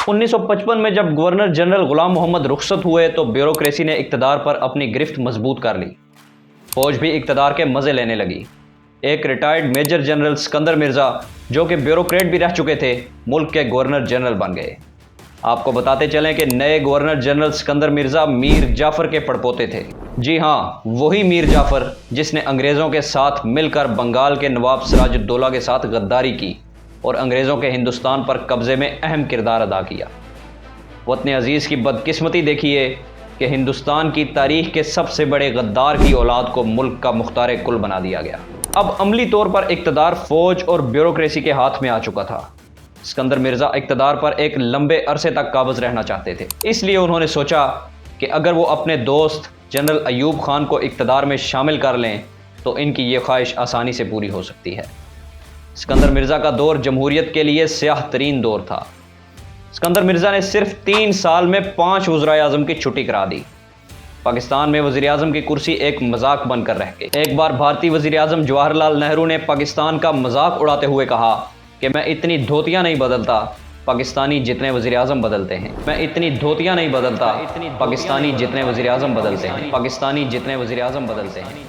1955 में जब governor general गुलाम मोहम्मद रुखसत हुए तो ब्यूरोक्रेसी ने इक़्तिदार पर अपनी गिरफ्त मजबूत कर ली। फौज भी इक़्तिदार के मज़े लेने लगी। एक retired major general Sikandar Mirza, जो कि ब्यूरोक्रेट भी रह चुके थे, मुल्क के गवर्नर जनरल बन गए। आपको बताते चलें कि नए गवर्नर जनरल सिकंदर मिर्ज़ा मीर जाफ़र के पड़पोते थे। जी हाँ, वही मीर जाफ़र जिसने अंग्रेज़ों के साथ मिलकर बंगाल के नवाब सिराजुद्दौला के साथ गद्दारी की और अंग्रेज़ों के हिंदुस्तान पर कब्ज़े में अहम किरदार अदा किया। वतन अज़ीज़ की बदकिस्मती देखिए कि हिंदुस्तान की तारीख़ के सबसे बड़े गद्दार की औलाद को मुल्क का मुख्तार कुल बना दिया गया। अब अमली तौर पर इक़्तिदार फ़ौज और ब्यूरोक्रेसी के हाथ में आ चुका था। सिकंदर मिर्ज़ा इक़्तिदार पर एक लंबे अरसे तक काबिज़ रहना चाहते थे, इसलिए उन्होंने सोचा कि अगर वो अपने दोस्त जनरल अयूब खान को इक़्तिदार में शामिल कर लें तो इनकी ये ख्वाहिश आसानी से पूरी हो सकती है। सिकंदर मिर्ज़ा का दौर जमहूरियत के लिए स्याह तरीन दौर था। सिकंदर मिर्ज़ा ने सिर्फ 3 साल में 5 वज़ीर आज़म की छुट्टी करा दी। पाकिस्तान में वज़ीर आज़म की कुर्सी एक मजाक बनकर रह गई। एक बार भारतीय वज़ीर आज़म जवाहरलाल नेहरू ने पाकिस्तान का मजाक उड़ाते हुए कहा कि मैं इतनी धोतियाँ नहीं बदलता, पाकिस्तानी जितने वज़ीर आज़म बदलते हैं। मैं इतनी धोतियाँ नहीं बदलता, पाकिस्तानी जितने वज़ीर आज़म बदलते हैं। पाकिस्तानी जितने वज़ीर आज़म बदलते हैं।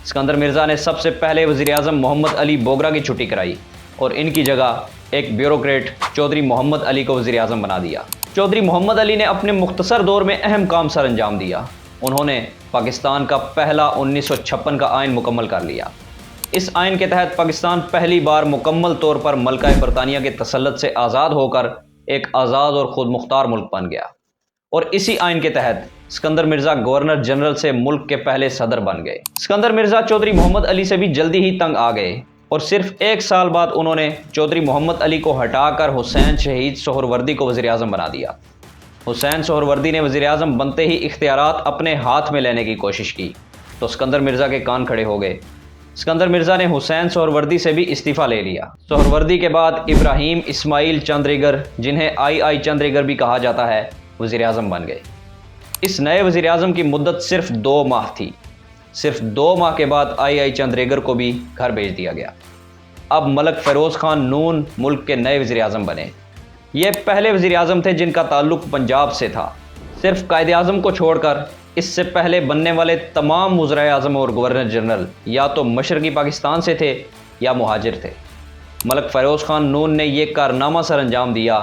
सिकंदर मिर्ज़ा ने सबसे पहले वज़ीर आज़म मोहम्मद अली बोगरा की छुट्टी कराई और इनकी जगह एक ब्यूरोक्रेट चौधरी मोहम्मद अली को वज़ीर आज़म बना दिया। चौधरी मोहम्मद अली ने अपने मुख्तसर दौर में अहम काम सर अंजाम दिया। उन्होंने पाकिस्तान का पहला 1956 का आइन मुकम्मल कर लिया। इस आइन के तहत पाकिस्तान पहली बार मुकम्मल तौर पर मलका बरतानिया के तसल्लुत से आज़ाद होकर एक आज़ाद और ख़ुद मुख्तार मुल्क बन गया और इसी आइन के तहत सिकंदर मिर्ज़ा गवर्नर जनरल से मुल्क के पहले सदर बन गए। सिकंदर मिर्ज़ा चौधरी मोहम्मद अली से भी जल्दी ही तंग आ गए और सिर्फ 1 साल बाद उन्होंने चौधरी मोहम्मद अली को हटाकर हुसैन शहीद सोहरवर्दी को वज़ीर आज़म बना दिया। हुसैन सोहरवर्दी ने वज़ीर आज़म बनते ही इख्तियारात अपने हाथ में लेने की कोशिश की तो सिकंदर मिर्ज़ा के कान खड़े हो गए। सिकंदर मिर्ज़ा ने हुसैन सोहरवर्दी से भी इस्तीफ़ा ले लिया। सोहरवर्दी के बाद इब्राहिम इस्माइल चंद्रीगर, जिन्हें आई चंद्रीगर भी कहा जाता है, वज़ीर आज़म बन गए। इस नए वज़ीर आज़म की मुद्दत सिर्फ 2 माह थी। सिर्फ 2 माह के बाद आई चंद्रीगर को भी घर भेज दिया गया। अब मलक फ़िरोज़ ख़ान नून मुल्क के नए वज़ीर आज़म बने। ये पहले वज़ीर आज़म थे जिनका ताल्लुक़ पंजाब से था। सिर्फ कायदे आज़म को छोड़कर इससे पहले बनने वाले तमाम वज़ीर आज़म और गवर्नर जनरल या तो मशरक़ी पाकिस्तान से थे या मुहाजिर थे। मलक फ़िरोज़ ख़ान नून ने यह कारनामा सर अंजाम दिया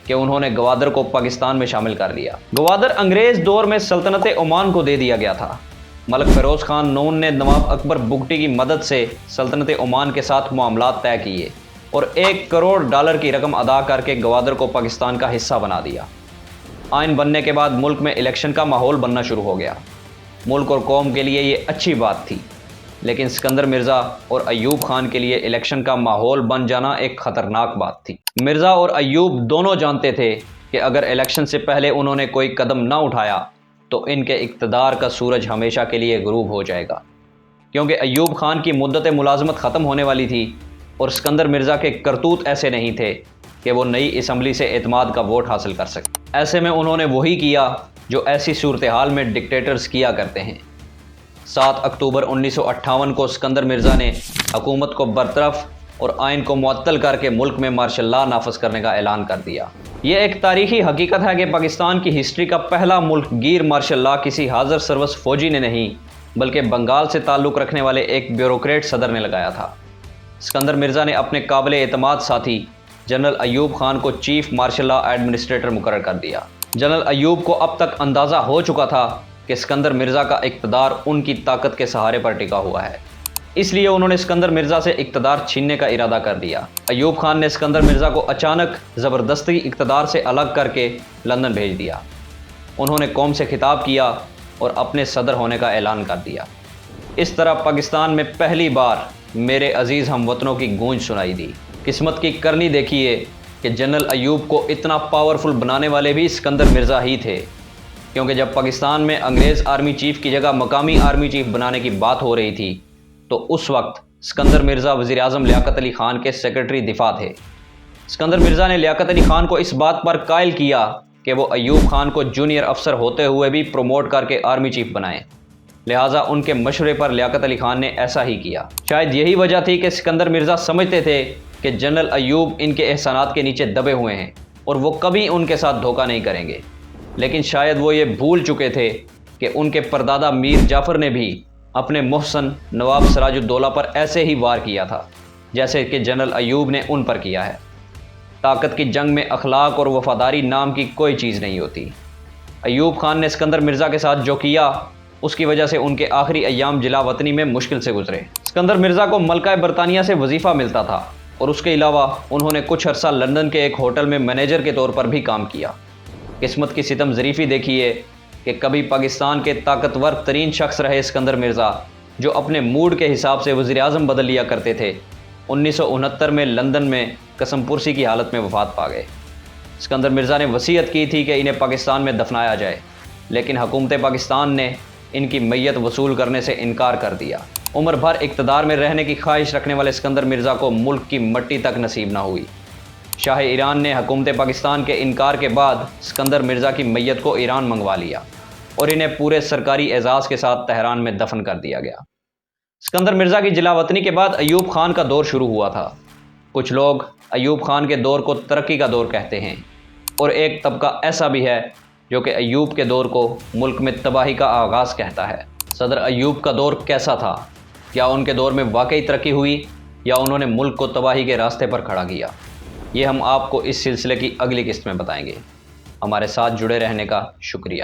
कि उन्होंने गवादर को पाकिस्तान में शामिल कर लिया। गवादर अंग्रेज़ दौर में सल्तनत ओमान को दे दिया गया था। मलक फ़िरोज़ ख़ान नून ने नवाब अकबर बुगटी की मदद से सल्तनत ओमान के साथ मामलात तय किए और $1 करोड़ की रकम अदा करके गवादर को पाकिस्तान का हिस्सा बना दिया। आइन बनने के बाद मुल्क में इलेक्शन का माहौल बनना शुरू हो गया। मुल्क और कौम के लिए ये अच्छी बात थी, लेकिन सिकंदर मिर्ज़ा और अयूब खान के लिए इलेक्शन का माहौल बन जाना एक ख़तरनाक बात थी। मिर्ज़ा और अयूब दोनों जानते थे कि अगर इलेक्शन से पहले उन्होंने कोई कदम ना उठाया तो इनके इक़्तिदार का सूरज हमेशा के लिए गुरूब हो जाएगा, क्योंकि अयूब खान की मुद्दत मुलाजमत ख़त्म होने वाली थी और सिकंदर मिर्ज़ा के करतूत ऐसे नहीं थे कि वो नई असम्बली से एतमाद का वोट हासिल कर सके। ऐसे में उन्होंने वही किया जो ऐसी सूरत हाल में डिक्टेटर्स किया करते हैं। 7 अक्टूबर 1958 को सिकंदर मिर्ज़ा ने हुकूमत को बरतरफ और आइन को मुअत्तल करके मुल्क में मार्शल लॉ नाफज करने का ऐलान कर दिया। यह एक तारीखी हकीकत है कि पाकिस्तान की हिस्ट्री का पहला मुल्क गिर मार्शल लॉ किसी हाज़िर सर्वस फौजी ने नहीं, बल्कि बंगाल से ताल्लुक़ रखने वाले एक ब्यूरोक्रेट सदर ने लगाया था। सिकंदर मिर्ज़ा ने अपने काबिल एतमाद साथी जनरल अयूब खान को चीफ मार्शल लॉ एडमिनिस्ट्रेटर मुकर्रर कर दिया। जनरल अयूब को अब तक अंदाज़ा हो चुका था कि सिकंदर मिर्ज़ा का इक़्तिदार उनकी ताकत के सहारे पर टिका हुआ है, इसलिए उन्होंने सिकंदर मिर्ज़ा से इक़्तिदार छीनने का इरादा कर दिया। अयूब खान ने सिकंदर मिर्ज़ा को अचानक ज़बरदस्ती इक़्तिदार से अलग करके लंदन भेज दिया। उन्होंने कौम से खिताब किया और अपने सदर होने का ऐलान कर दिया। इस तरह पाकिस्तान में पहली बार मेरे अज़ीज़ हमवतनों की गूंज सुनाई दी। किस्मत की करनी देखिए कि जनरल अयूब को इतना पावरफुल बनाने वाले भी सिकंदर मिर्ज़ा ही थे, क्योंकि जब पाकिस्तान में अंग्रेज़ आर्मी चीफ़ की जगह मकामी आर्मी चीफ़ बनाने की बात हो रही थी तो उस वक्त सिकंदर मिर्ज़ा वज़ीर आज़म लियाकत अली ख़ान के सेक्रेटरी दिफा थे। सिकंदर मिर्ज़ा ने लियाकत अली ख़ान को इस बात पर कायल किया कि वो अयूब खान को जूनियर अफसर होते हुए भी प्रमोट करके आर्मी चीफ़ बनाएं। लिहाजा उनके मशवरे पर लियाकत अली ख़ान ने ऐसा ही किया। शायद यही वजह थी कि सिकंदर मिर्ज़ा समझते थे कि जनरल अयूब इनके एहसानात के नीचे दबे हुए हैं اور وہ کبھی ان کے ساتھ دھوکہ نہیں کریں گے، لیکن شاید وہ یہ بھول چکے تھے کہ ان کے پردادا میر جعفر نے بھی اپنے محسن نواب سراج الدولہ پر ایسے ہی وار کیا تھا جیسے کہ جنرل ایوب نے ان پر کیا ہے۔ طاقت کی جنگ میں اخلاق اور وفاداری نام کی کوئی چیز نہیں ہوتی۔ ایوب خان نے اسکندر مرزا کے ساتھ جو کیا اس کی وجہ سے ان کے آخری ایام جلا وطنی میں مشکل سے گزرے۔ اسکندر مرزا کو ملکہ برطانیہ سے وظیفہ ملتا تھا اور اس کے علاوہ انہوں نے کچھ عرصہ لندن کے ایک ہوٹل میں مینیجر کے طور پر بھی کام کیا۔ قسمت کی ستم ظریفی دیکھیے کہ کبھی پاکستان کے طاقتور ترین شخص رہے اسکندر مرزا، جو اپنے موڈ کے حساب سے وزیر اعظم بدل لیا کرتے تھے، 1969 میں لندن میں قسم پرسی کی حالت میں وفات پا گئے۔ اسکندر مرزا نے وصیت کی تھی کہ انہیں پاکستان میں دفنایا جائے، لیکن حکومت پاکستان نے ان کی میت وصول کرنے سے انکار کر دیا۔ عمر بھر اقتدار میں رہنے کی خواہش رکھنے والے اسکندر مرزا کو ملک کی مٹی تک نصیب نہ ہوئی۔ شاہ ایران نے حکومت پاکستان کے انکار کے بعد اسکندر مرزا کی میت کو ایران منگوا لیا اور انہیں پورے سرکاری اعزاز کے ساتھ تہران میں دفن کر دیا گیا۔ اسکندر مرزا کی جلا وطنی کے بعد ایوب خان کا دور شروع ہوا تھا۔ کچھ لوگ ایوب خان کے دور کو ترقی کا دور کہتے ہیں، اور ایک طبقہ ایسا بھی ہے جو کہ ایوب کے دور کو ملک میں تباہی کا آغاز کہتا ہے۔ صدر ایوب کا دور کیسا تھا؟ کیا ان کے دور میں واقعی ترقی ہوئی یا انہوں نے ملک کو تباہی کے راستے پر کھڑا کیا؟ یہ ہم آپ کو اس سلسلے کی اگلی قسط میں بتائیں گے۔ ہمارے ساتھ جڑے رہنے کا شکریہ۔